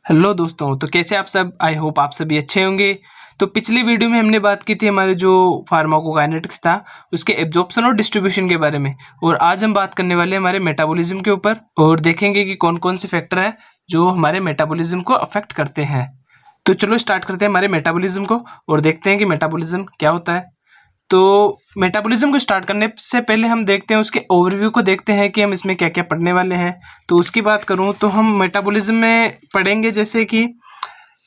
Hello दोस्तों, तो कैसे आप सब। आई होप आप सभी अच्छे होंगे। तो पिछली वीडियो में हमने बात की थी हमारे जो फार्माकोकाइनेटिक्स था उसके एब्जॉर्प्शन और डिस्ट्रीब्यूशन के बारे में, और आज हम बात करने वाले हैं हमारे मेटाबॉलिज्म के ऊपर और देखेंगे कि कौन कौन से फैक्टर हैं जो हमारे मेटाबॉलिज्म को अफेक्ट करते हैं। तो चलो स्टार्ट करते हैं हमारे मेटाबॉलिज्म को और देखते हैं कि मेटाबॉलिज्म क्या होता है। तो मेटाबॉलिज्म को स्टार्ट करने से पहले हम देखते हैं उसके ओवरव्यू को, देखते हैं कि हम इसमें क्या क्या पढ़ने वाले हैं। तो उसकी बात करूं तो हम मेटाबॉलिज्म में पढ़ेंगे जैसे कि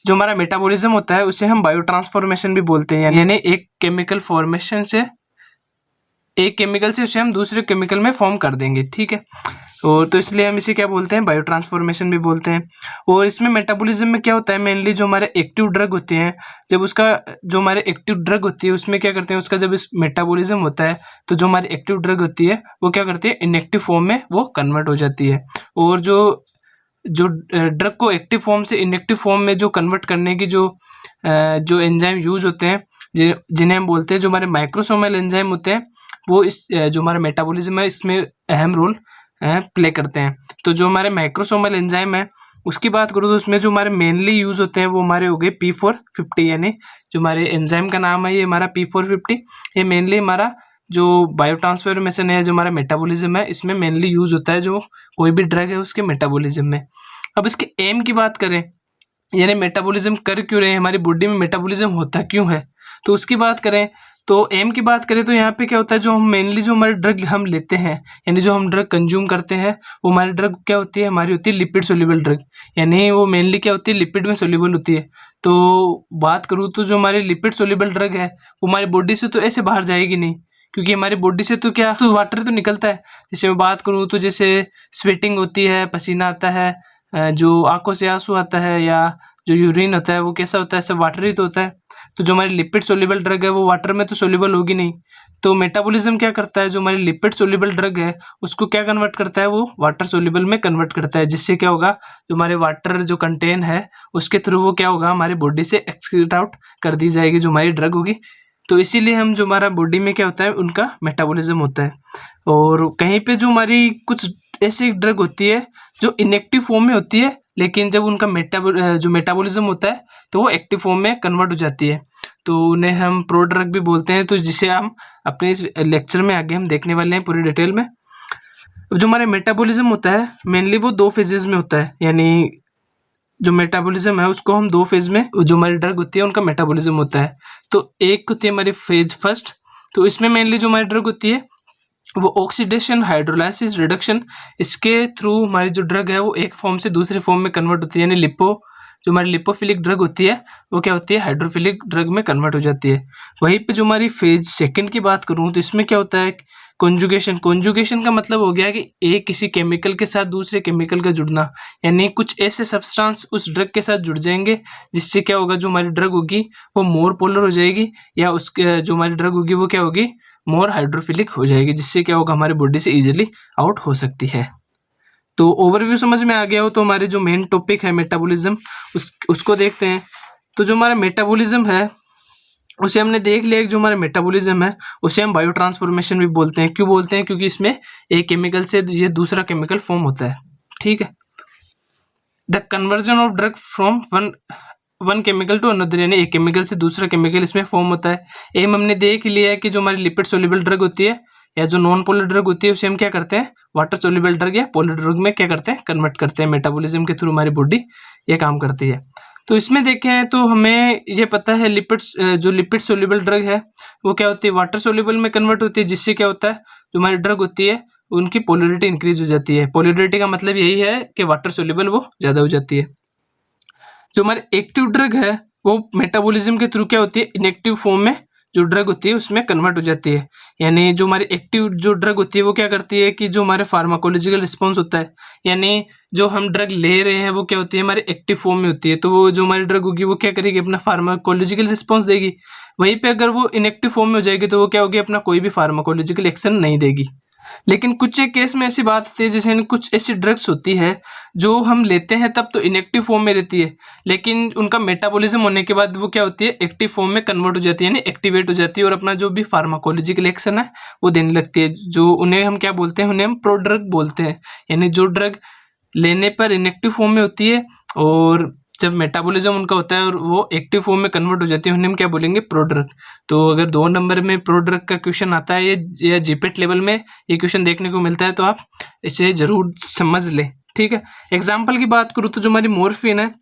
जो हमारा मेटाबॉलिज्म होता है उसे हम बायो ट्रांसफॉर्मेशन भी बोलते हैं, यानी एक केमिकल से उसे हम दूसरे केमिकल में फॉर्म कर देंगे, ठीक है। और तो इसलिए हम इसे क्या बोलते हैं, बायो ट्रांसफॉर्मेशन भी बोलते हैं। और इसमें मेटाबॉलिज्म में क्या होता है, मेनली जो हमारे एक्टिव ड्रग होते हैं, जब उसका जो हमारे एक्टिव ड्रग होती है उसमें क्या करते हैं, उसका जब इस मेटाबॉलिज्म होता है तो जो हमारी एक्टिव ड्रग होती है वो क्या करती है, इनएक्टिव फॉर्म में वो कन्वर्ट हो जाती है। और जो जो ड्रग को एक्टिव फॉर्म से इनएक्टिव फॉर्म में जो कन्वर्ट करने की जो एंजाइम यूज होते हैं, जिन्हें हम बोलते हैं जो हमारे माइक्रोसोमल एंजाइम होते हैं, वो इस जो हमारा मेटाबॉलिज्म है इसमें अहम रोल प्ले करते हैं। तो जो हमारे माइक्रोसोमल एंजाइम है उसकी बात करूँ तो उसमें जो हमारे मेनली यूज होते हैं वो हमारे हो गए P450, यानी जो हमारे एंजाइम का नाम है ये हमारा P450। ये मेनली हमारा जो बायो ट्रांसफॉर्मेशन है, जो हमारा मेटाबॉलिज्म है, इसमें मेनली यूज होता है जो कोई भी ड्रग है उसके मेटाबॉलिज्म में। अब इसके एम की बात करें, यानी मेटाबॉलिज्म कर क्यों रहे हैं, हमारी बॉडी में मेटाबॉलिज्म होता क्यों है, तो उसकी बात करें तो एम की बात करें तो यहाँ पे क्या होता है, जो हम मेनली जो हमारे ड्रग हम लेते हैं, यानी जो हम ड्रग कंज्यूम करते हैं, वो हमारी ड्रग क्या होती है, हमारी होती है लिपिड सोल्यूबल ड्रग, यानी वो मेनली क्या होती है, लिपिड में सोल्यूबल होती है। तो बात करूँ तो जो हमारी लिपिड सोल्यूबल ड्रग है वो हमारी बॉडी से तो ऐसे बाहर जाएगी नहीं, क्योंकि हमारी बॉडी से तो क्या तो वाटर तो निकलता है। जैसे मैं बात करूँ तो जैसे स्वेटिंग होती है, पसीना आता है, जो आंखों से आंसू आता है, या जो यूरिन होता है वो कैसा होता है, सब वाटर ही तो होता है। तो जो हमारी लिपिड सोल्यूबल ड्रग है वो वाटर में तो सोल्यूबल होगी नहीं। तो मेटाबॉलिज्म क्या करता है, जो हमारी लिपिड सोल्यूबल ड्रग है उसको क्या कन्वर्ट करता है, वो वाटर सोल्यूबल में कन्वर्ट करता है, जिससे क्या होगा, जो हमारे वाटर जो कंटेन है उसके थ्रू वो क्या होगा, हमारी बॉडी से एक्सक्रीट आउट कर दी जाएगी जो हमारी ड्रग होगी। तो इसीलिए हम जो हमारा बॉडी में क्या होता है उनका मेटाबॉलिज्म होता है। और कहीं पे जो हमारी कुछ ऐसी ड्रग होती है जो इनएक्टिव फॉर्म में होती है, लेकिन जब उनका जो मेटाबॉलिज्म होता है तो वो एक्टिव फॉर्म में कन्वर्ट हो जाती है, तो उन्हें हम प्रोड्रग भी बोलते हैं। तो जिसे हम अपने इस लेक्चर में आगे हम देखने वाले हैं पूरी डिटेल में। अब जो हमारे मेटाबॉलिज्म होता है मेनली वो दो फेजेस में होता है, यानी जो मेटाबॉलिज्म है उसको हम दो फेज में, जो हमारी ड्रग होती है उनका मेटाबॉलिज्म होता है। तो एक होती है हमारी फेज फर्स्ट, तो इसमें मेनली जो हमारी ड्रग होती है वो ऑक्सीडेशन, हाइड्रोलाइसिस, रिडक्शन, इसके थ्रू हमारी जो ड्रग है वो एक फॉर्म से दूसरे फॉर्म में कन्वर्ट होती है, यानी जो हमारी लिपोफिलिक ड्रग होती है वो क्या होती है, हाइड्रोफिलिक ड्रग में कन्वर्ट हो जाती है। वहीं पे जो हमारी फेज सेकंड की बात करूँ तो इसमें क्या होता है, कॉन्जुगेशन का मतलब हो गया कि एक किसी केमिकल के साथ दूसरे केमिकल का जुड़ना, यानी कुछ ऐसे सब्सटेंस उस ड्रग के साथ जुड़ जाएंगे जिससे क्या होगा, जो हमारी ड्रग होगी वो मोर पोलर हो जाएगी, या उसके जो हमारी ड्रग होगी वो क्या होगी, मोर हाइड्रोफिलिक हो जाएगी, जिससे क्या होगा, हमारी बॉडी से इजीली आउट हो सकती है। तो ओवरव्यू समझ में आ गया हो तो हमारे जो मेन टॉपिक है मेटाबॉलिज्म उसको देखते हैं। तो जो हमारा मेटाबॉलिज्म है उसे हमने देख लिया, जो हमारा मेटाबॉलिज्म है उसे हम बायो ट्रांसफॉर्मेशन भी बोलते हैं। क्यों बोलते हैं, क्योंकि इसमें एक केमिकल से ये दूसरा केमिकल फॉर्म होता है, ठीक है। The conversion of drug from one chemical to another, यानी एक केमिकल से दूसरा केमिकल इसमें फॉर्म होता है। एम हमने देख लिया है कि जो हमारी लिपिड सोल्यूबल ड्रग होती है या जो नॉन पोलर ड्रग होती है उसे हम क्या करते हैं, वाटर सोल्यूबल ड्रग या पोलर ड्रग में क्या करते हैं, कन्वर्ट करते हैं। मेटाबॉलिज्म के थ्रू हमारी बॉडी ये काम करती है। तो इसमें देखें तो हमें ये पता है जो लिपिड सोल्यूबल ड्रग है वो क्या होती है, वाटर सोल्यूबल में कन्वर्ट होती है, जिससे क्या होता है, जो हमारी ड्रग होती है उनकी पोलरिटी इंक्रीज हो जाती है। पोलरिटी का मतलब यही है कि वाटर सोल्यूबल वो ज़्यादा हो जाती है। जो हमारी एक्टिव ड्रग है वो मेटाबॉलिज्म के थ्रू क्या होती है, इनएक्टिव फॉर्म में जो ड्रग होती है उसमें कन्वर्ट हो जाती है। यानी जो हमारी एक्टिव जो ड्रग होती है वो क्या करती है कि जो हमारे फार्माकोलॉजिकल रिस्पॉन्स होता है, यानी जो हम ड्रग ले रहे हैं वो क्या होती है, हमारे एक्टिव फॉर्म में होती है, तो वो जो हमारी ड्रग होगी वो क्या करेगी, अपना फार्माकोलॉजिकल रिस्पॉन्स देगी। वहीं पे अगर वो इनएक्टिव फॉर्म में हो जाएगी तो वो क्या होगी, अपना कोई भी फार्माकोलॉजिकल एक्शन नहीं देगी। लेकिन कुछ एक केस में ऐसी बात होती है, जैसे कुछ ऐसी ड्रग्स होती है जो हम लेते हैं तब तो इनएक्टिव फॉर्म में रहती है, लेकिन उनका मेटाबॉलिज्म होने के बाद वो क्या होती है, एक्टिव फॉर्म में कन्वर्ट हो जाती है, यानी एक्टिवेट हो जाती है, और अपना जो भी फार्माकोलॉजिकल एक्शन है वो देने लगती है। जो उन्हें हम क्या बोलते हैं, उन्हें हम प्रोड्रग बोलते हैं, यानी जो ड्रग लेने पर इनएक्टिव फॉर्म में होती है और जब मेटाबॉलिज्म उनका होता है और वो एक्टिव फॉर्म में कन्वर्ट हो जाती है, उन्हें हम क्या बोलेंगे, प्रोड्रग। तो अगर 2 नंबर में प्रोड्रग का क्वेश्चन आता है या जीपेट लेवल में ये क्वेश्चन देखने को मिलता है, तो आप इसे जरूर समझ लें, ठीक है। एग्जाम्पल की बात करूँ तो जो हमारी मॉर्फिन है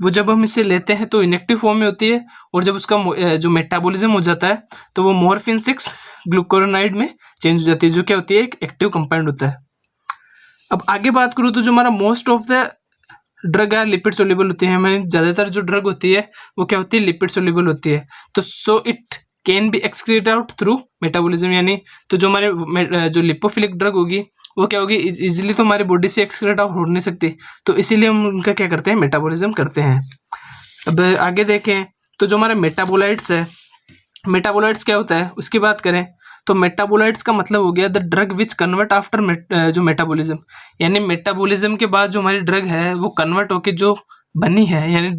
वो जब हम इसे लेते हैं तो इनएक्टिव फॉर्म में होती है, और जब उसका जो मेटाबॉलिज्म हो जाता है तो वो मॉर्फिन 6 ग्लूकोरोनाइड में चेंज हो जाती है, जो क्या होती है, एक एक्टिव कंपाउंड होता है। अब आगे बात करूँ तो जो हमारा मोस्ट ऑफ द ड्रग है लिपिड सोल्यूबल होती है, हमारी ज़्यादातर जो ड्रग होती है वो क्या होती है, लिपिड सोल्यूबल होती है। तो so it can be excrete out through metabolism, यानी तो जो हमारे जो लिपोफिलिक ड्रग होगी वो क्या होगी, इजीली तो हमारी बॉडी से एक्सक्रीट आउट हो नहीं सकती, तो इसीलिए हम उनका क्या करते हैं, मेटाबॉलिज्म करते हैं। अब आगे देखें तो जो हमारे मेटाबोलाइट्स है, मेटाबोलाइट्स क्या होता है उसकी बात करें तो मेटाबोलाइट्स का मतलब हो गया the drug which convert after जो मेटाबॉलिज्म, यानी मेटाबॉलिज्म के बाद जो हमारी ड्रग है वो कन्वर्ट होकर जो बनी है, यानी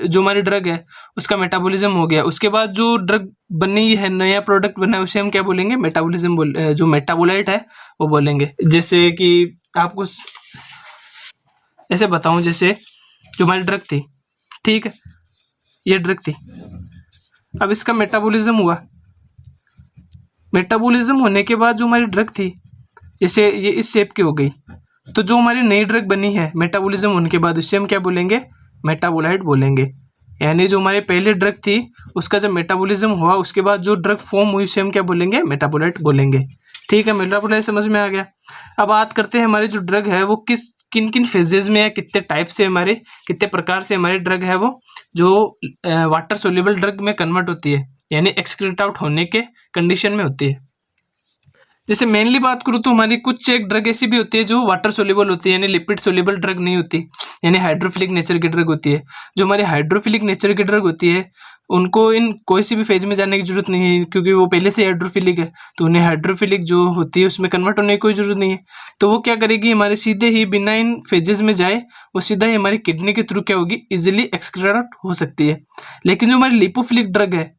जो हमारी ड्रग है उसका मेटाबॉलिज्म हो गया, उसके बाद जो ड्रग बनी है, नया प्रोडक्ट बना है, उसे हम क्या बोलेंगे, मेटाबॉलिज्म जो मेटाबोलाइट है वो बोलेंगे। जैसे कि आपको ऐसे बताऊं, जैसे जो हमारी ड्रग थी, ठीक है, ये ड्रग थी, अब इसका मेटाबॉलिज्म हुआ, मेटाबॉलिज्म होने के बाद जो हमारी ड्रग थी, जैसे ये इस शेप की हो गई, तो जो हमारी नई ड्रग बनी है मेटाबॉलिज्म होने के बाद उससे हम क्या बोलेंगे, मेटाबोलाइट बोलेंगे। यानी जो हमारी पहले ड्रग थी उसका जब मेटाबॉलिज्म हुआ उसके बाद जो ड्रग फॉर्म हुई उसे हम क्या बोलेंगे, मेटाबोलाइट बोलेंगे, ठीक है। मेटाबोलाइट समझ में आ गया। अब बात करते हैं हमारी जो ड्रग है वो किन किन फेजेज में या कितने टाइप से हमारे, कितने प्रकार से हमारी ड्रग है वो जो वाटर सोल्यूबल ड्रग में कन्वर्ट होती है, यानी एक्सक्रीट आउट होने के कंडीशन में होती है। जैसे मेनली बात करूँ तो हमारी कुछ एक ड्रग ऐसी भी होती है जो वाटर सोल्यूबल होती है, यानी लिपिड सोल्यूबल ड्रग नहीं होती, यानी हाइड्रोफिलिक नेचर की ड्रग होती है। जो हमारी हाइड्रोफिलिक नेचर की ड्रग होती है उनको इन कोई सी भी फेज में जाने की जरूरत नहीं है, क्योंकि वो पहले से हाइड्रोफिलिक है, तो उन्हें हाइड्रोफिलिक जो होती है उसमें कन्वर्ट होने की कोई जरूरत नहीं है। तो वो क्या करेगी, हमारे सीधे ही बिना इन फेजेस में जाए वो सीधा ही हमारी किडनी के थ्रू क्या होगी, इजिली एक्सक्रीट आउट हो सकती है। लेकिन जो हमारी लिपोफिलिक ड्रग है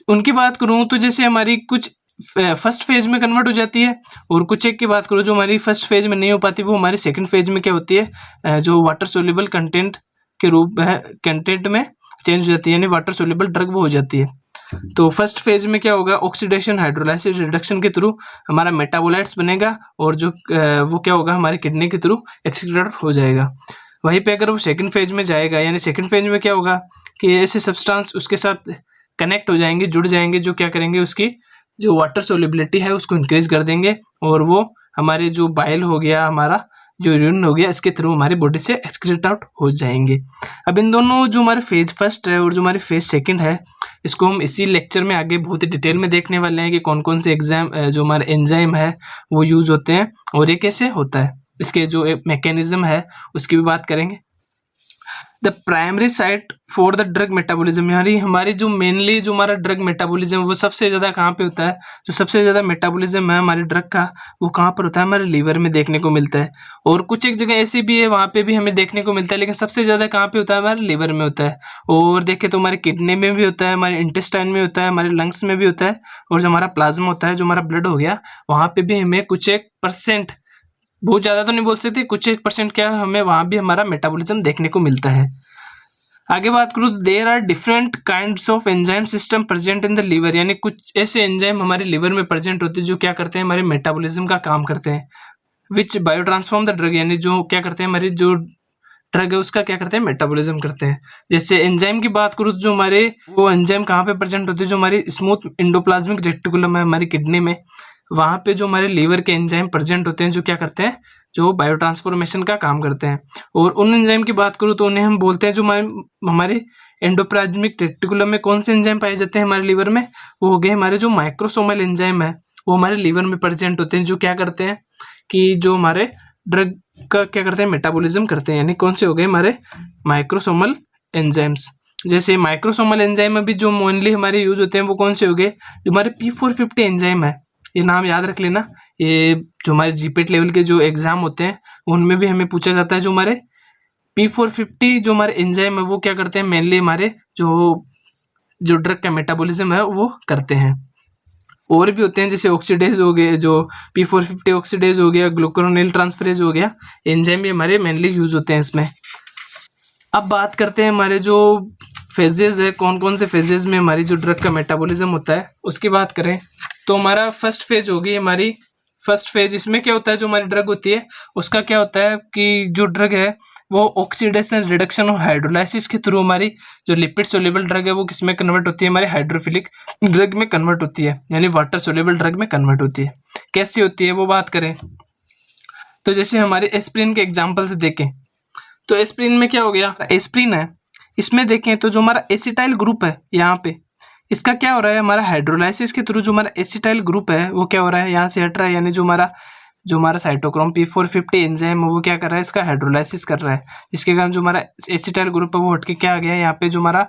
उनकी बात करूँ तो जैसे हमारी कुछ फर्स्ट फेज में कन्वर्ट हो जाती है, और कुछ एक की बात करूँ जो हमारी फर्स्ट फेज में नहीं हो पाती वो हमारी सेकंड फेज में क्या होती है, जो वाटर सोल्यूबल कंटेंट के रूप में कंटेंट में चेंज हो जाती है, यानी वाटर सोल्यूबल ड्रग वो हो जाती है। तो फर्स्ट फेज में क्या होगा, ऑक्सीडेशन हाइड्रोलाइसिस रिडक्शन के थ्रू हमारा मेटाबोलाइट्स बनेगा, और जो वो क्या होगा, हमारे किडनी के थ्रू एक्सक्रीट हो जाएगा। वहीं पे अगर वो सेकंड फेज में जाएगा, यानी सेकंड फेज में क्या होगा कि ऐसे सब्सटेंस उसके साथ कनेक्ट हो जाएंगे, जुड़ जाएंगे, जो क्या करेंगे, उसकी जो वाटर सोल्युबिलिटी है उसको इंक्रीज कर देंगे, और वो हमारे जो बाइल हो गया, हमारा जो यूरिन हो गया, इसके थ्रू हमारी बॉडी से एक्सक्रीट आउट हो जाएंगे। अब इन दोनों जो हमारे फेज फर्स्ट है और जो हमारी फेज सेकंड है, इसको हम इसी लेक्चर में आगे बहुत ही डिटेल में देखने वाले हैं कि कौन कौन से जो हमारे एंजाइम है वो यूज होते हैं और ये कैसे होता है, इसके जो मैकेनिज्म है उसकी भी बात करेंगे। The primary site for the drug metabolism, यानी हमारी जो मेनली जो हमारा ड्रग मेटाबॉलिज्म वो सबसे ज़्यादा कहाँ पे होता है, जो सबसे ज़्यादा मेटाबॉलिज्म है हमारे ड्रग का वो कहाँ पर होता है, हमारे लीवर में देखने को मिलता है। और कुछ एक जगह ऐसी भी है वहाँ पे भी हमें देखने को मिलता है, लेकिन सबसे ज़्यादा कहाँ पे होता है, हमारे लीवर में होता है। और देखें तो हमारे किडनी में भी होता है, हमारे इंटेस्टाइन में होता है, हमारे लंग्स में भी होता है, और जो हमारा प्लाज्मा होता है, जो हमारा ब्लड हो गया, वहाँ पे भी हमें कुछ एक %, बहुत ज़्यादा तो नहीं बोल सकते, कुछ एक % क्या हमें वहाँ भी हमारा मेटाबॉलिज्म देखने को मिलता है। आगे बात करूँ, there are different kinds of enzyme system present in the liver, यानी कुछ ऐसे एंजाइम हमारे लीवर में प्रेजेंट होते हैं जो क्या करते हैं, हमारे मेटाबॉलिज्म का काम करते हैं। विच बायो ट्रांसफॉर्म द ड्रग, यानी जो क्या करते हैं, हमारी जो ड्रग है उसका क्या करते हैं, मेटाबॉलिज्म करते हैं। जैसे एंजाइम की बात करूँ तो जो हमारे वो एंजाइम कहाँ पे प्रेजेंट होते हैं, जो हमारी स्मूथ एंडोप्लाज्मिक रेटिकुलम है हमारी किडनी में, वहाँ पे जो हमारे लीवर के एंजाइम प्रेजेंट होते हैं जो क्या करते हैं, जो बायो ट्रांसफॉर्मेशन का काम करते हैं। और उन एंजाइम की बात करूँ तो उन्हें हम बोलते हैं, जो हमारे एंडोप्लाज्मिक रेटिकुलम में कौन से एंजाइम पाए जाते हैं हमारे लीवर में, वो हो गए हमारे जो माइक्रोसोमल एंजाइम है, वो हमारे लीवर में प्रेजेंट होते हैं, जो क्या करते हैं कि जो हमारे ड्रग का क्या करते हैं, मेटाबॉलिज्म करते हैं। यानी कौन से हो गए, हमारे माइक्रोसोमल एंजाइम्स। जैसे माइक्रोसोमल एंजाइम अभी जो मोनली हमारे यूज होते हैं वो कौन से हो गए, जो हमारे P450 एंजाइम है, ये नाम याद रख लेना। ये जो हमारे जीपेट लेवल के जो एग्जाम होते हैं उनमें भी हमें पूछा जाता है। जो हमारे P450 जो हमारे एंजाइम है वो क्या करते हैं, मेनली हमारे जो ड्रग का मेटाबॉलिज्म है वो करते हैं। और भी होते हैं जैसे ऑक्सीडेज हो गए, जो P450 ऑक्सीडेज हो गया, ग्लूकोरोनिल ट्रांसफरेज हो गया, एंजाइम भी हमारे मेनली यूज होते हैं इसमें। अब बात करते हैं हमारे जो फेजेज है, कौन कौन से फेजेज में हमारी जो ड्रग का मेटाबॉलिज्म होता है उसकी बात करें तो हमारा फर्स्ट फेज होगी हमारी फर्स्ट फेज। इसमें क्या होता है, जो हमारी ड्रग होती है उसका क्या होता है कि जो ड्रग है वो ऑक्सीडेशन, रिडक्शन और हाइड्रोलाइसिस के थ्रू हमारी जो लिपिड सोल्यूबल ड्रग है वो किसमें कन्वर्ट होती है, हमारे हाइड्रोफिलिक ड्रग में कन्वर्ट होती है, यानी वाटर सोल्यूबल ड्रग में कन्वर्ट होती है। कैसी होती है वो बात करें तो जैसे हमारे एस्प्रिन के एग्जाम्पल से देखें तो एस्प्रिन में क्या हो गया, एस्प्रिन है, इसमें देखें तो जो हमारा एसिटाइल ग्रुप है यहाँ पे, इसका क्या हो रहा है, हमारा हाइड्रोलाइसिस के थ्रू जो हमारा एसिटाइल ग्रुप है वो क्या हो रहा है, यहाँ से हट रहा है, यानी जो हमारा साइटोक्रोम P450 एंजाइम है वो क्या कर रहा है, इसका हाइड्रोलाइसिस कर रहा है, जिसके कारण जो हमारा एसिटाइल ग्रुप है वो हट के क्या आ गया, यहाँ पे जो हमारा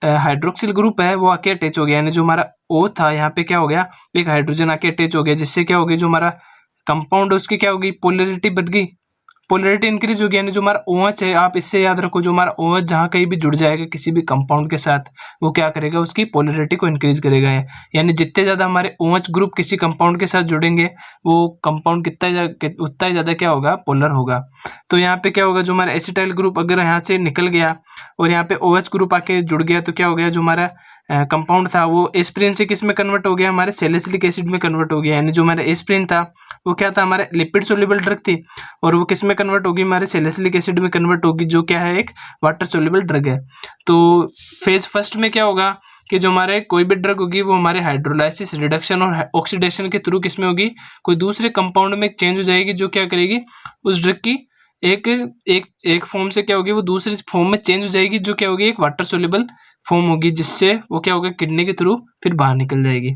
हाइड्रोक्सिल ग्रुप है वो आके अटैच हो गया, यानी जो हमारा O था यहाँ पे क्या हो गया, एक हाइड्रोजन आके अटैच हो गया, जिससे क्या हो गई, जो हमारा कंपाउंड है उसकी क्या होगी, पोलरिटी बढ़ गई, पोलरिटी इंक्रीज हो गया, यानी जो हमारा OH है, आप इससे याद रखो, जो हमारा OH जहाँ कहीं भी जुड़ जाएगा किसी भी कंपाउंड के साथ वो क्या करेगा, उसकी पोलरिटी को इंक्रीज करेगा। यानी जितने ज़्यादा हमारे OH ग्रुप किसी कंपाउंड के साथ जुड़ेंगे वो कंपाउंड उतना ही ज़्यादा क्या होगा, पोलर होगा। तो यहाँ पे क्या होगा, जो हमारा एसिटाइल ग्रुप अगर यहाँ से निकल गया और यहाँ पे OH ग्रुप आके जुड़ गया तो क्या हो गया, जो हमारा कंपाउंड था वो एस्प्रिन से किस में कन्वर्ट हो गया, हमारे सैलिसिलिक एसिड में कन्वर्ट हो गया, यानी जो हमारा एस्प्रिन था वो क्या था, हमारे लिपिड सोल्यूबल ड्रग थी और वो किस में कन्वर्ट होगी, हमारे सैलिसिलिक एसिड में कन्वर्ट होगी, जो क्या है, एक वाटर सोल्यूबल ड्रग है। तो फेज फर्स्ट में क्या होगा कि जो हमारे कोई भी ड्रग होगी वो हमारे हाइड्रोलाइसिस, रिडक्शन और ऑक्सीडेशन के थ्रू किस में होगी, कोई दूसरे कंपाउंड में चेंज हो जाएगी, जो क्या करेगी, उस ड्रग की एक फॉर्म से क्या होगी, वो दूसरी फॉर्म में चेंज हो जाएगी, जो क्या होगी, एक वाटर सोल्यूबल फॉर्म होगी, जिससे वो क्या होगा, किडनी के थ्रू फिर बाहर निकल जाएगी।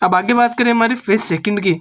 अब आगे बात करें हमारे फेज सेकंड की,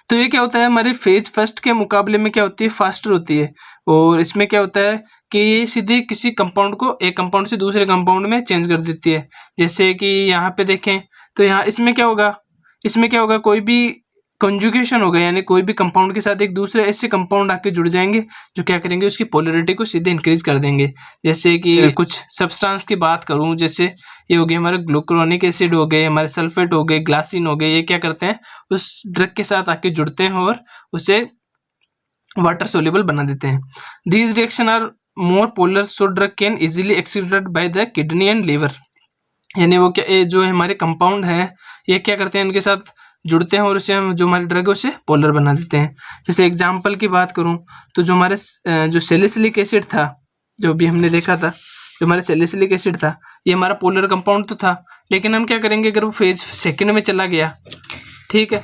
तो ये क्या होता है, हमारे फेज फर्स्ट के मुकाबले में क्या होती है, फास्टर होती है, और इसमें क्या होता है कि ये सीधे किसी कंपाउंड को एक कंपाउंड से दूसरे कंपाउंड में चेंज कर देती है। जैसे कि यहाँ पे देखें तो यहाँ इसमें क्या होगा, कोई भी कंजुगेशन होगा, यानी कोई भी कंपाउंड के साथ एक दूसरे ऐसे कंपाउंड आके जुड़ जाएंगे जो क्या करेंगे, उसकी पोलरिटी को सीधे इंक्रीज कर देंगे। जैसे कि कुछ सब्सटेंस की बात करूं, जैसे ये हो गए हमारे ग्लूक्रोनिक एसिड हो गए, हमारे सल्फेट हो गए, ग्लासिन हो गए, ये क्या करते हैं, उस ड्रग के साथ आके जुड़ते हैं और उसे वाटर सोल्यूबल बना देते हैं। These reaction are more polar, so drug can easily excreted by the kidney and liver, यानी वो क्या, ये जो हमारे कंपाउंड है ये क्या करते हैं, इनके साथ जुड़ते हैं और उसे हम जो हमारी ड्रग है उसे पोलर बना देते हैं। जैसे एग्जांपल की बात करूं तो जो हमारे जो सैलिसिलिक एसिड था, जो भी हमने देखा था, जो हमारे सैलिसिलिक एसिड था ये हमारा पोलर कंपाउंड तो था, लेकिन हम क्या करेंगे, अगर वो फेज सेकंड में चला गया, ठीक है,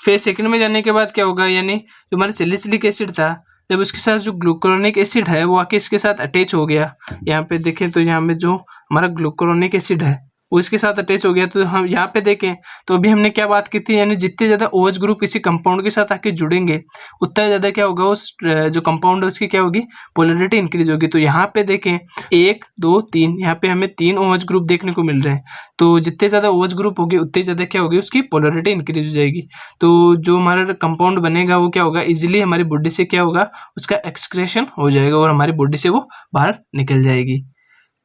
फेज सेकंड में जाने के बाद क्या होगा, यानी जो हमारे सैलिसिलिक एसिड था जब उसके साथ जो ग्लूक्रोनिक एसिड है वो आके इसके साथ अटैच हो गया, यहाँ पे देखें तो यहाँ पे जो हमारा ग्लूक्रोनिक एसिड है वो इसके साथ अटैच हो गया, तो हम यहाँ पे देखें तो अभी हमने क्या बात की थी, यानी जितने ज़्यादा OH ग्रुप किसी कंपाउंड के साथ आके जुड़ेंगे उतना ज़्यादा क्या होगा, उस जो कंपाउंड है उसकी क्या होगी, पोलरिटी इंक्रीज होगी। तो यहाँ पे देखें 1 2 3, यहाँ पे हमें 3 OH ग्रुप देखने को मिल रहे हैं, तो जितने ज़्यादा OH ग्रुप होगी उतनी ज़्यादा क्या होगी, उसकी पोलरिटी इंक्रीज हो जाएगी। तो जो हमारा कंपाउंड बनेगा वो क्या होगा, इजिली हमारी बॉडी से क्या होगा, उसका एक्सक्रेशन हो जाएगा और हमारी बॉडी से वो बाहर निकल जाएगी।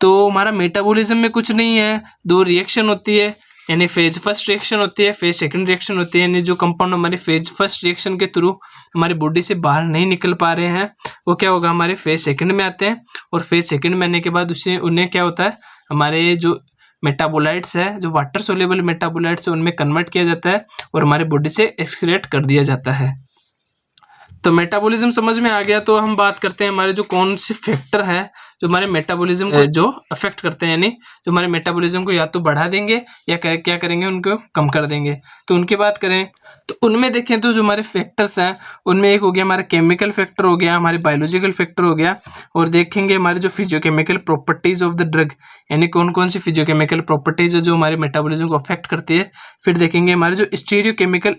तो हमारा मेटाबॉलिज्म में कुछ नहीं है, दो रिएक्शन होती है, यानी फेज फर्स्ट रिएक्शन होती है, फेज सेकंड रिएक्शन होती है, यानी जो कंपाउंड हमारे फेज फर्स्ट रिएक्शन के थ्रू हमारी बॉडी से बाहर नहीं निकल पा रहे हैं वो क्या होगा, हमारे फेज सेकंड में आते हैं, और फेज सेकंड में आने के बाद उन्हें क्या होता है, हमारे जो मेटाबोलाइट्स है, जो वाटर सोल्यूबल मेटाबोलाइट्स है, उनमें कन्वर्ट किया जाता है और हमारे बॉडी से एक्सक्रीट कर दिया जाता है। तो मेटाबॉलिज्म समझ में आ गया, तो हम बात करते हैं हमारे जो कौन से फैक्टर है जो हमारे मेटाबॉलिज्म को जो अफेक्ट करते हैं, यानी जो हमारे मेटाबॉलिज्म को या तो बढ़ा देंगे या क्या करेंगे, उनको कम कर देंगे। तो उनकी बात करें तो उनमें देखें तो जो हमारे फैक्टर्स हैं उनमें एक हो गया हमारा केमिकल फैक्टर हो गया, हमारे बायोलॉजिकल फैक्टर हो गया, और देखेंगे हमारे जो physiochemical properties of the drug, यानी कौन कौन सी फिजियोकेमिकल प्रॉपर्टीज है जो हमारे मेटाबॉलिज्म को अफेक्ट करती है। फिर देखेंगे हमारे जो स्टीरियोकेमिकल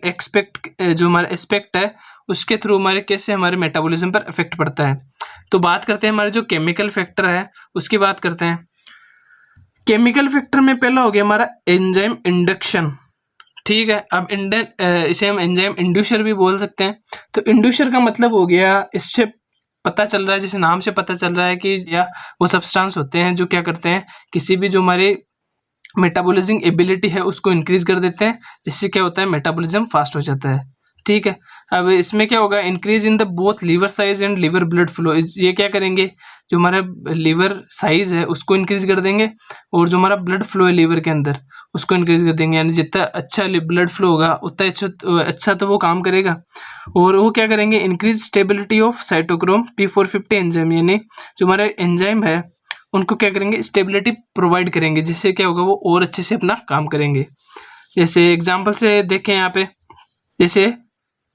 जो हमारा एस्पेक्ट है उसके थ्रू हमारे कैसे हमारे मेटाबॉलिज्म पर इफेक्ट पड़ता है। तो बात करते हैं हमारे जो केमिकल फैक्टर है उसकी बात करते हैं। केमिकल फैक्टर में पहला हो गया हमारा एंजाइम इंडक्शन, ठीक है। अब इसे हम एंजाइम इंड्यूसर भी बोल सकते हैं। तो इंड्यूसर का मतलब हो गया, इससे पता चल रहा है, जैसे नाम से पता चल रहा है कि या वो सब्सटेंस होते हैं जो क्या करते हैं, किसी भी जो हमारे मेटाबॉलिज्म एबिलिटी है उसको इंक्रीज कर देते हैं, जिससे क्या होता है मेटाबॉलिज्म फास्ट हो जाता है। ठीक है। अब इसमें क्या होगा, increase in the both liver size and liver blood flow, ये क्या करेंगे, जो हमारा लीवर साइज है उसको इंक्रीज कर देंगे और जो हमारा ब्लड फ्लो है लीवर के अंदर उसको इंक्रीज कर देंगे, यानी जितना अच्छा ब्लड फ्लो होगा उतना अच्छा तो वो काम करेगा। और वो क्या करेंगे, increase stability of cytochrome P450 enzyme, यानी जो हमारा एंजाइम है उनको क्या करेंगे, स्टेबिलिटी प्रोवाइड करेंगे, जिससे क्या होगा वो और अच्छे से अपना काम करेंगे। जैसे एग्जाम्पल से देखें यहाँ पे, जैसे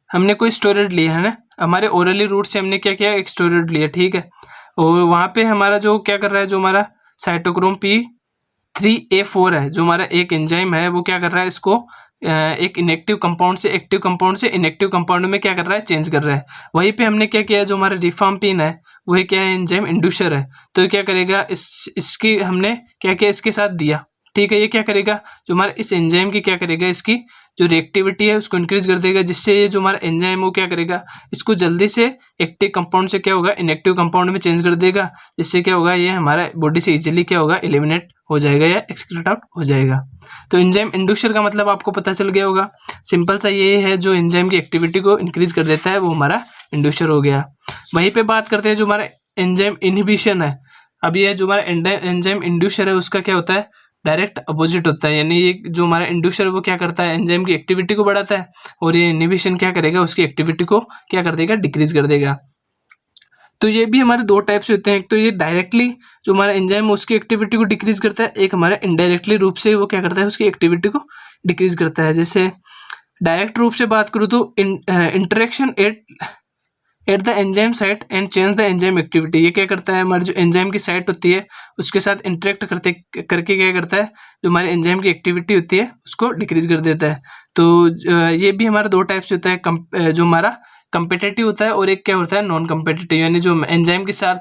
हमने कोई स्टेरॉइड लिया है ना, हमारे ओरली रूट से हमने क्या किया, एक स्टेरॉइड लिया, ठीक है। और वहाँ पे हमारा जो क्या कर रहा है, जो हमारा साइटोक्रोम P3A4 है, जो हमारा एक एंजाइम है, वो क्या कर रहा है, इसको एक इनएक्टिव कंपाउंड से एक्टिव कंपाउंड से इनएक्टिव कंपाउंड में क्या कर रहा है, चेंज कर रहा है। वहीं पे हमने क्या किया, जो हमारा रिफाम्पिन है वही क्या है, एंजाइम इंड्यूसर है, तो क्या करेगा, इसकी हमने क्या किया, इसके साथ दिया, ठीक है। ये क्या करेगा, जो हमारा इस एंजाइम की क्या करेगा, इसकी जो रिएक्टिविटी है उसको इंक्रीज कर देगा, जिससे ये जो हमारा एंजाइम वो क्या करेगा, इसको जल्दी से एक्टिव कंपाउंड से क्या होगा, इनएक्टिव कंपाउंड में चेंज कर देगा, जिससे क्या होगा, ये हमारा बॉडी से इजीली क्या होगा, एलिमिनेट हो जाएगा या एक्सक्रीट आउट हो जाएगा। तो एंजाइम इंड्यूसर का मतलब आपको पता चल गया होगा, सिंपल सा ये है, जो एंजाइम की एक्टिविटी को इंक्रीज कर देता है वो हमारा इंड्यूसर हो गया। वहीं पे बात करते हैं जो हमारा एंजाइम इनहिबिशन है। अब ये जो हमारा एंजाइम इंड्यूसर है उसका क्या होता है, डायरेक्ट अपोजिट होता है, यानी ये जो हमारा इंड्यूसर वो क्या करता है, एंजाइम की एक्टिविटी को बढ़ाता है, और ये इनहिबिशन क्या करेगा, उसकी एक्टिविटी को क्या कर देगा, डिक्रीज कर देगा। तो ये भी हमारे दो टाइप से होते हैं, एक तो ये डायरेक्टली जो हमारा एंजाइम उसकी एक्टिविटी को डिक्रीज करता है, एक हमारा इनडायरेक्टली रूप से वो क्या करता है, उसकी एक्टिविटी को डिक्रीज करता है। जैसे डायरेक्ट रूप से बात करूँ तो interaction at the enzyme site and change the enzyme activity, ये क्या करता है, हमारी जो एंजाइम की साइट होती है उसके साथ इंटरेक्ट करके क्या करता है, जो हमारे एंजाइम की एक्टिविटी होती है उसको डिक्रीज कर देता है। तो ये भी हमारा दो टाइप से होता है, जो हमारा कंपेटिटिव होता है और एक क्या होता है, नॉन कंपेटिटिव, यानी जो एंजाइम के साथ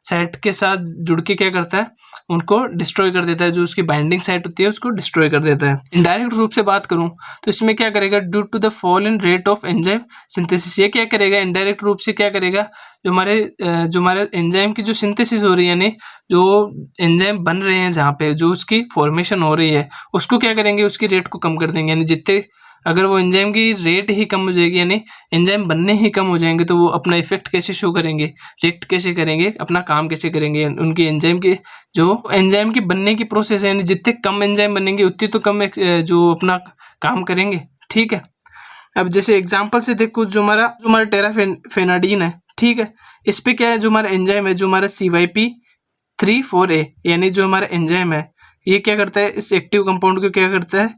साइट के साथ जुड़ के क्या करता है, उनको डिस्ट्रॉय कर देता है, जो उसकी बाइंडिंग साइट होती है उसको डिस्ट्रॉय कर देता है। इनडायरेक्ट रूप से बात करूं तो इसमें क्या करेगा, due to the fall in rate of enzyme synthesis, ये क्या करेगा, इनडायरेक्ट रूप से क्या करेगा, जो हमारे एंजाइम की जो सिंथेसिस हो रही है, यानी जो एंजाइम बन रहे हैं जहाँ पे जो उसकी फॉर्मेशन हो रही है उसको क्या करेंगे, उसकी रेट को कम कर देंगे, यानी जितने अगर वो एंजाइम की रेट ही कम हो जाएगी, यानी एंजाइम बनने ही कम हो जाएंगे, तो वो अपना इफेक्ट कैसे शो करेंगे, रिएक्ट कैसे करेंगे, अपना काम कैसे करेंगे, उनकी एंजाइम के जो एंजाइम की बनने की प्रोसेस है, यानी जितने कम एंजाइम बनेंगे उतनी तो कम जो अपना काम करेंगे, ठीक है। अब जैसे एग्जाम्पल से देखो, जो हमारा टेराफेनाडीन है, ठीक है, इस पे क्या है, जो हमारा एंजाइम है, जो हमारा CYP3A4, यानी जो हमारा एंजाइम है ये क्या करता है, इस एक्टिव कंपाउंड को क्या करता है,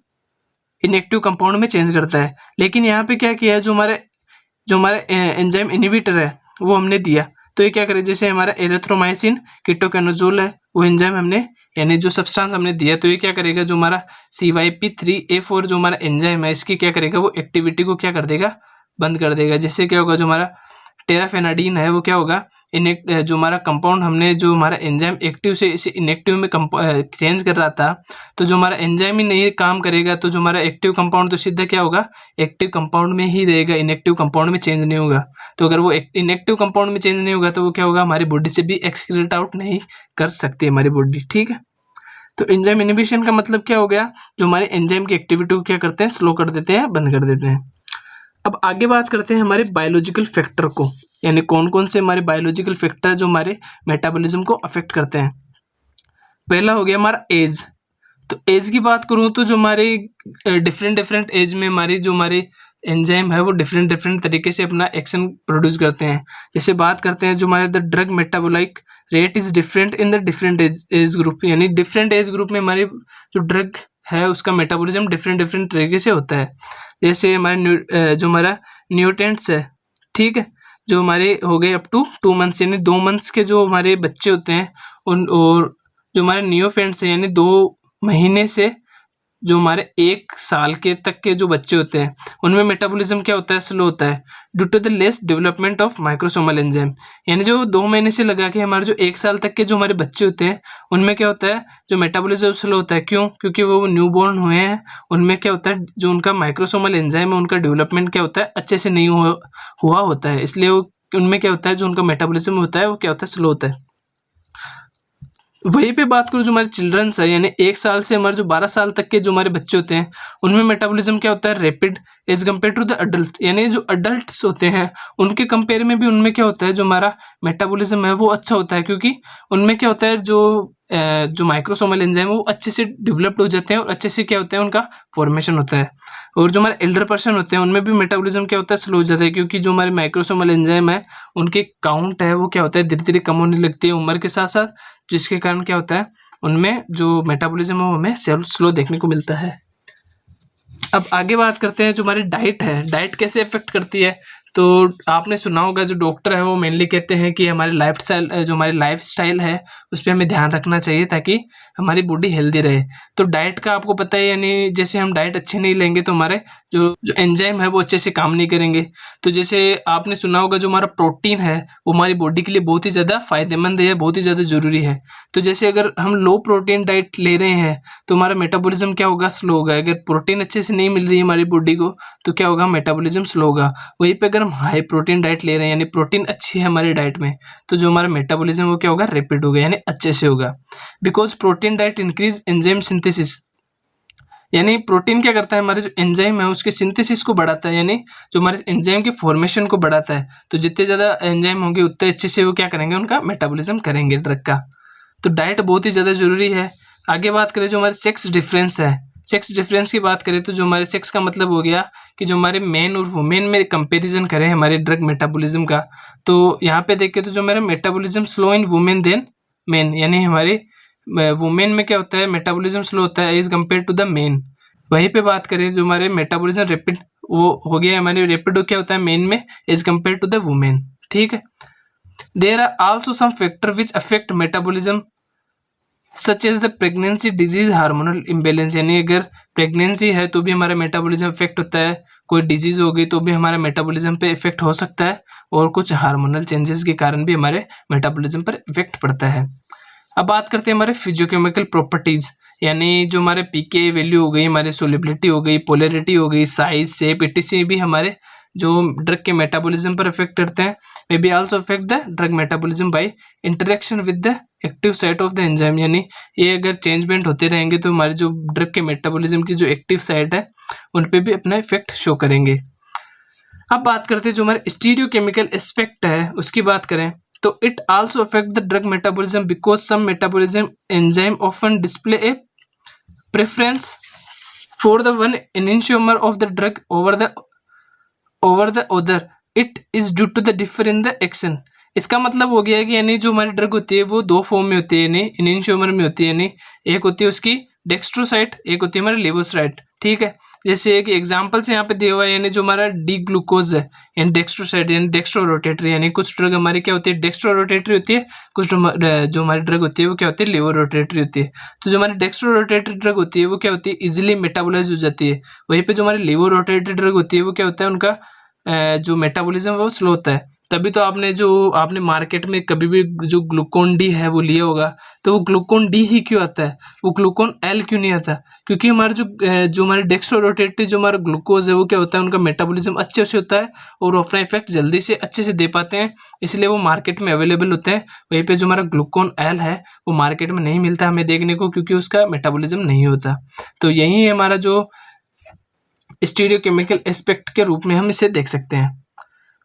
इनएक्टिव कंपाउंड में चेंज करता है। लेकिन यहाँ पे क्या किया है, जो हमारा एंजाइम इनहिबिटर है वो हमने दिया, तो ये क्या करे, जैसे हमारा एरिथ्रोमाइसिन कीटोकेनोजोल है वो एंजाइम हमने, यानी जो सब्सटेंस हमने दिया, तो ये क्या करेगा, जो हमारा CYP3A4 जो हमारा एंजाइम है इसकी क्या करेगा, वो एक्टिविटी को क्या कर देगा, बंद कर देगा, जिससे क्या होगा, जो हमारा टेराफेनाडीन है वो क्या होगा, जो हमारा कंपाउंड हमने जो हमारा एंजाइम एक्टिव से इसे इनएक्टिव में चेंज कर रहा था, तो जो हमारा एंजाइम ही नहीं काम करेगा, तो जो हमारा एक्टिव कंपाउंड तो सीधा क्या होगा, एक्टिव कंपाउंड में ही रहेगा, इनएक्टिव कंपाउंड में चेंज नहीं होगा। तो अगर वो इनएक्टिव कंपाउंड में चेंज नहीं होगा तो वो क्या होगा, हमारी बॉडी से भी एक्सक्रीट आउट नहीं कर सकती हमारी बॉडी, ठीक है। तो एंजाइम इनहिबिशन का मतलब क्या हो गया, जो हमारे एंजाइम की एक्टिविटी को क्या करते हैं, स्लो कर देते हैं, बंद कर देते हैं। अब आगे बात करते हैं हमारे बायोलॉजिकल फैक्टर को, यानी कौन कौन से हमारे बायोलॉजिकल फैक्टर जो हमारे मेटाबॉलिज्म को अफेक्ट करते हैं। पहला हो गया हमारा एज। तो एज की बात करूं तो जो हमारे डिफरेंट एज में हमारे एंजाइम है वो डिफरेंट तरीके से अपना एक्शन प्रोड्यूस करते हैं। जैसे बात करते हैं जो हमारे the drug metabolic rate is different in the different age group, यानी डिफरेंट एज ग्रुप में हमारी जो ड्रग है उसका मेटाबॉलिज्म डिफरेंट तरीके से होता है। जैसे जो हमारा न्यूटेंट्स है, ठीक है, जो हमारे हो गए अप टू 2 मंथ्स, यानी 2 मंथ्स के जो हमारे बच्चे होते हैं और जो हमारे नियोफेंट्स हैं, यानी 2 महीने से जो हमारे 1 साल के तक के जो बच्चे होते हैं उनमें मेटाबॉलिज्म क्या होता है, स्लो होता है, due to the less development of microsomal enzyme. यानी जो 2 महीने से लगा के हमारे जो 1 साल तक के जो हमारे बच्चे होते हैं उनमें क्या होता है, जो मेटाबॉलिज्म स्लो होता है। क्यों? क्योंकि वो न्यूबॉर्न हुए हैं, उनमें क्या होता है, जो उनका माइक्रोसोमल एंजाइम है उनका डेवलपमेंट क्या होता है, अच्छे से नहीं हुआ होता है, इसलिए वो उनमें क्या होता है, जो उनका मेटाबॉलिज्म होता है वो क्या होता है, स्लो होता है। वहीं पे बात करूँ जो हमारे चिल्ड्रंस है, यानी 1 साल से हमारे जो 12 साल तक के जो हमारे बच्चे होते हैं, उनमें मेटाबॉलिज्म क्या होता है, rapid as compare to the adult. यानी जो अडल्ट्स होते हैं उनके कंपेयर में भी उनमें क्या होता है, जो हमारा मेटाबॉलिज्म है वो अच्छा होता है, क्योंकि उनमें क्या होता है, जो माइक्रोसोमल एंजाइम है वो अच्छे से डेवलप्ड हो जाते हैं और अच्छे से क्या होता है, उनका फॉर्मेशन होता है। और जो हमारे एल्डर पर्सन होते हैं उनमें भी मेटाबॉलिज्म क्या होता है, स्लो हो जाता है, क्योंकि जो हमारे माइक्रोसोमल एंजाइम है उनके काउंट है वो क्या होता है, धीरे धीरे कम होने लगती है उम्र के साथ साथ, जिसके कारण क्या होता है, उनमें जो मेटाबॉलिज्म है वो हमें स्लो देखने को मिलता है। अब आगे बात करते हैं जो हमारी डाइट है, डाइट कैसे इफेक्ट करती है। तो आपने सुना होगा जो डॉक्टर है वो मेनली कहते हैं कि हमारी लाइफ स्टाइल है उस पर हमें ध्यान रखना चाहिए ताकि हमारी बॉडी हेल्दी रहे। तो डाइट का आपको पता है, यानी जैसे हम डाइट अच्छे नहीं लेंगे तो हमारे जो जो एंजाइम है वो अच्छे से काम नहीं करेंगे। तो जैसे आपने सुना होगा जो हमारा प्रोटीन है वो हमारी बॉडी के लिए बहुत ही ज़्यादा फायदेमंद है, बहुत ही ज़्यादा ज़रूरी है। तो जैसे अगर हम लो प्रोटीन डाइट ले रहे हैं तो हमारा मेटाबॉलिज्म क्या होगा, स्लो होगा। अगर प्रोटीन अच्छे से नहीं मिल रही है हमारी बॉडी को तो क्या होगा, मेटाबॉलिज्म स्लो होगा। वहीं पे अगर हम हाई प्रोटीन डाइट ले रहे हैं, यानी प्रोटीन अच्छी है हमारी डाइट में, तो जो हमारा मेटाबॉलिज्म वो क्या होगा, रैपिड होगा, यानी अच्छे से होगा। Because protein diet increase enzyme synthesis, यानी प्रोटीन क्या करता है, हमारे जो एंजाइम है उसके सिंथेसिस को बढ़ाता है, यानी जो हमारे एंजाइम के फॉर्मेशन को बढ़ाता है। तो जितने ज़्यादा एंजाइम होंगे उतने अच्छे से वो क्या करेंगे, उनका मेटाबॉलिज्म करेंगे ड्रग का। तो डाइट बहुत ही ज़्यादा ज़रूरी है। आगे बात करें जो हमारे सेक्स डिफरेंस है, सेक्स डिफरेंस की बात करें तो जो हमारे सेक्स का मतलब हो गया कि जो हमारे मेन और वुमेन में कंपैरिजन करें हमारे ड्रग मेटाबॉलिज्म का, तो यहाँ पे देखें तो जो हमारे metabolism slow in women than men, यानी हमारे वुमेन में क्या होता है, मेटाबॉलिज्म स्लो होता है as compare to the men. वहीं पे बात करें जो हमारे मेटाबॉलिज्म रैपिड वो हो गया, हमारे रैपिड क्या होता है मेन में as compare to the women. ठीक है। There are also some factor which affect metabolism such as the pregnancy disease hormonal imbalance, यानी अगर प्रेगनेंसी है तो भी हमारा मेटाबॉलिज्म इफेक्ट होता है, कोई डिजीज हो गई तो भी हमारा मेटाबॉलिज्म पे इफेक्ट हो सकता है, और कुछ हार्मोनल चेंजेस के कारण भी हमारे मेटाबॉलिज्म पर इफेक्ट पड़ता है। अब बात करते हैं हमारे फिजियोकेमिकल प्रॉपर्टीज, यानी जो हमारे पीके वैल्यू हो गई, हमारे सोलिबिलिटी हो गई, पोलैरिटी हो गई, साइज शेप etc भी हमारे जो ड्रग के मेटाबॉलिज्म पर इफेक्ट करते हैं। May be also affect the drug metabolism by interaction with the active site of the enzyme, यानी ये अगर चेंजमेंट होते रहेंगे तो हमारे जो ड्रग के मेटाबॉलिज्म की जो एक्टिव साइट है उन पे भी अपना इफेक्ट शो करेंगे। अब बात करते हैं जो हमारे स्टीरियोकेमिकल एस्पेक्ट है उसकी बात करें तो it also affect the drug metabolism because some metabolism enzyme often display a preference for the one enantiomer of the drug over the other, it is due to the differ in the action. इसका मतलब हो गया कि यानी जो हमारी drug होती है वो दो फॉर्म में होती है, यानी इनेंशियोमर में होती है, यानी एक होती है उसकी डेक्स्ट्रोसाइट, एक होती है हमारी लेवोसाइट। ठीक है। जैसे एक एग्जांपल से यहाँ पे दिया हुआ है, यानी जो हमारा डी ग्लूकोज है यानी डेक्स्ट्रोसाइट यानी डेक्स्ट्रो रोटेटरी, यानी कुछ ड्रग हमारी क्या होती है, डेक्स्ट्रो रोटेटरी होती है, कुछ जो हमारी ड्रग होती है वो क्या होती है, लेवो रोटेटरी होती है। तो जो हमारी डेक्स्ट्रो रोटेटरी ड्रग होती है वो क्या होती है, इजिली मेटाबोलाइज हो जाती है। वहीं पे जो हमारी लेवो रोटेटरी ड्रग होती है वो क्या होता है, उनका जो मेटाबॉलिज्म है वो स्लो होता है। तभी तो आपने मार्केट में कभी भी जो ग्लूकोन डी है वो लिया होगा, तो वो ग्लूकोन डी ही क्यों आता है, वो ग्लूकोन एल क्यों नहीं आता, क्योंकि हमारे जो हमारे डेक्स्ट्रोरोटेटरी जो हमारा ग्लूकोज है वो क्या होता है, उनका मेटाबॉलिज्म अच्छे से होता है और वो अपना इफेक्ट जल्दी से अच्छे से दे पाते हैं, इसलिए वो मार्केट में अवेलेबल होते हैं। वहीं पे जो हमारा ग्लूकोन एल है वो मार्केट में नहीं मिलता हमें देखने को, क्योंकि उसका मेटाबॉलिज्म नहीं होता। तो यही हमारा जो स्टीरियोकेमिकल एस्पेक्ट के रूप में हम इसे देख सकते हैं।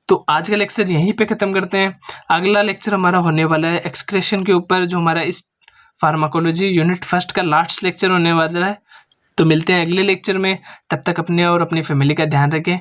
तो आज का लेक्चर यहीं पे ख़त्म करते हैं। अगला लेक्चर हमारा होने वाला है एक्सक्रेशन के ऊपर, जो हमारा इस फार्माकोलॉजी यूनिट फर्स्ट का लास्ट लेक्चर होने वाला है। तो मिलते हैं अगले लेक्चर में, तब तक अपने और अपनी फैमिली का ध्यान रखें।